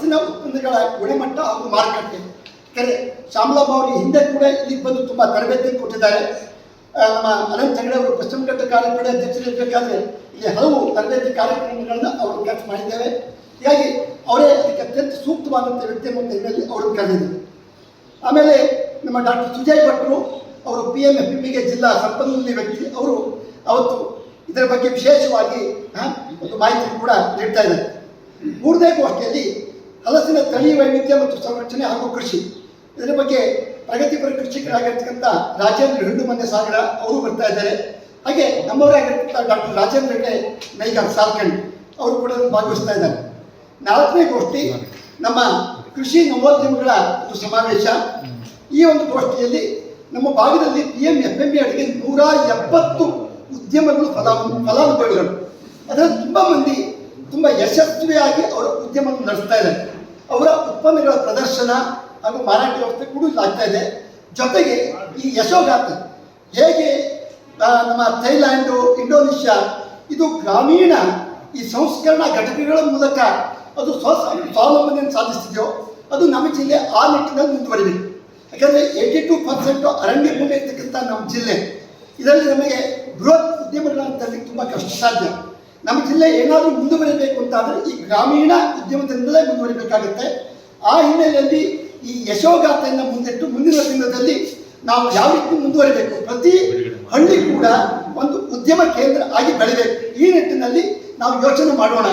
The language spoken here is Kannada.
ಹಲಸಿನ ಉತ್ಪನ್ನಗಳ ಗುಣಮಟ್ಟ ಹಾಗೂ ಮಾರುಕಟ್ಟೆ. ಶ್ಯಾಮಲಾಬ್ ಅವರು ಹಿಂದೆ ಕೂಡ ಇಲ್ಲಿಗೆ ಬಂದು ತುಂಬ ತರಬೇತಿ ಕೊಟ್ಟಿದ್ದಾರೆ. ನಮ್ಮ ಅನಂತ್ ಹೆಗಡೆ ಅವರು ಪಶ್ಚಿಮ ಘಟ್ಟ ಕಾರ್ಯಕ್ರಮದ ಅಧ್ಯಕ್ಷರಿರಬೇಕಾದ್ರೆ ಇಲ್ಲಿ ಹಲವು ತರಬೇತಿ ಕಾರ್ಯಕ್ರಮಗಳನ್ನು ಅವರು ಕೆಲಸ ಮಾಡಿದ್ದೇವೆ. ಹೀಗಾಗಿ ಅವರೇ ಅದಕ್ಕೆ ಅತ್ಯಂತ ಸೂಕ್ತವಾದಂಥ ವ್ಯಕ್ತಿ ಅನ್ನೋ ಹಿನ್ನೆಲೆಯಲ್ಲಿ ಅವರನ್ನು ಕರೆದಿದ್ದಾರೆ. ಆಮೇಲೆ ನಮ್ಮ ಡಾಕ್ಟರ್ ಸುಜಯ್ ಭಟ್ರು ಅವರು PMFPಗೆ ಜಿಲ್ಲಾ ಸಂಪನ್ಮೂಲ ವ್ಯಕ್ತಿ. ಅವರು ಅವತ್ತು ಇದರ ಬಗ್ಗೆ ವಿಶೇಷವಾಗಿ ಒಂದು ಮಾಹಿತಿ ಕೂಡ ನೀಡ್ತಾ ಇದ್ದಾರೆ. ಮೂರನೇ ಗೋಷ್ಠಿಯಲ್ಲಿ ಹಲಸಿನ ತಳಿ ವೈವಿಧ್ಯ ಮತ್ತು ಸಂರಕ್ಷಣೆ ಹಾಗೂ ಕೃಷಿ, ಇದರ ಬಗ್ಗೆ ಪ್ರಗತಿಪರ ಕೃಷಿಕರಾಗಿರ್ತಕ್ಕಂಥ ರಾಜೇಂದ್ರ ಹಿಂಡುಮನೆ ಸಾಗರ ಅವರು ಬರ್ತಾ ಇದ್ದಾರೆ. ಹಾಗೆ ನಮ್ಮವರಾಗಿರ್ತಕ್ಕಂಥ ಡಾಕ್ಟರ್ ರಾಜೇಂದ್ರ ಹೆಗಡೆ ನೈಗಾರ್ ಸಾಲ್ಕಂಡ್ ಅವರು ಕೂಡ ಭಾಗವಹಿಸ್ತಾ ಇದ್ದಾರೆ. ನಾಲ್ಕನೇ ಗೋಷ್ಠಿ ನಮ್ಮ ಕೃಷಿ ನವೋದ್ಯಮಗಳ ಒಂದು ಸಮಾವೇಶ. ಈ ಒಂದು ಗೋಷ್ಠಿಯಲ್ಲಿ ನಮ್ಮ ಭಾಗದಲ್ಲಿ PMFME ಅಡಿಗೆ 170 ಉದ್ಯಮಗಳು ಫಲಾನುಭವಿಗಳು. ಅದರಲ್ಲಿ ತುಂಬ ಮಂದಿ ತುಂಬ ಯಶಸ್ವಿಯಾಗಿ ಅವರ ಉದ್ಯಮವನ್ನು ನಡೆಸ್ತಾ ಇದ್ದಾರೆ. ಅವರ ಉತ್ಪನ್ನಗಳ ಪ್ರದರ್ಶನ ಹಾಗೂ ಮಾರಾಟ ವ್ಯವಸ್ಥೆ ಕೂಡ ಆಗ್ತಾ ಇದೆ. ಜೊತೆಗೆ ಈ ಯಶೋಗಾಥ ಹೇಗೆ ನಮ್ಮ ಥೈಲ್ಯಾಂಡು, ಇಂಡೋನೇಷ್ಯಾ ಇದು ಗ್ರಾಮೀಣ ಈ ಸಂಸ್ಕರಣಾ ಘಟಕಗಳ ಮೂಲಕ ಅದು ಸ್ವಾವಲಂಬನೆಯನ್ನು ಸಾಧಿಸ್ತಿದೆಯೋ ಅದು ನಮ್ಮ ಜಿಲ್ಲೆ ಆ ನಿಟ್ಟಿನಲ್ಲಿ ಮುಂದುವರಿಬೇಕು. ಯಾಕಂದರೆ 82% ಅರಣ್ಯ ಭೂಮಿ ಇರ್ತಕ್ಕಂಥ ನಮ್ಮ ಜಿಲ್ಲೆ, ಇದರಲ್ಲಿ ನಮಗೆ ಬೃಹತ್ ಉದ್ಯಮಗಳನ್ನು ತರಲಿಕ್ಕೆ ತುಂಬ ಕಷ್ಟ ಸಾಧ್ಯ. ನಮ್ಮ ಜಿಲ್ಲೆ ಏನಾದರೂ ಮುಂದುವರಿಬೇಕು ಅಂತಾದರೆ ಈ ಗ್ರಾಮೀಣ ಉದ್ಯಮದಿಂದಲೇ ಮುಂದುವರಿಬೇಕಾಗುತ್ತೆ. ಆ ಹಿನ್ನೆಲೆಯಲ್ಲಿ ಈ ಯಶೋಗಾಥೆಯನ್ನು ಮುಂದಿಟ್ಟು ಮುಂದಿನ ದಿನದಲ್ಲಿ ನಾವು ಯಾವ ರೀತಿ ಮುಂದುವರಿಬೇಕು, ಪ್ರತಿ ಹಳ್ಳಿ ಕೂಡ ಒಂದು ಉದ್ಯಮ ಕೇಂದ್ರ ಆಗಿ ಬೆಳಿಬೇಕು. ಈ ನಿಟ್ಟಿನಲ್ಲಿ ನಾವು ಯೋಚನೆ ಮಾಡೋಣ.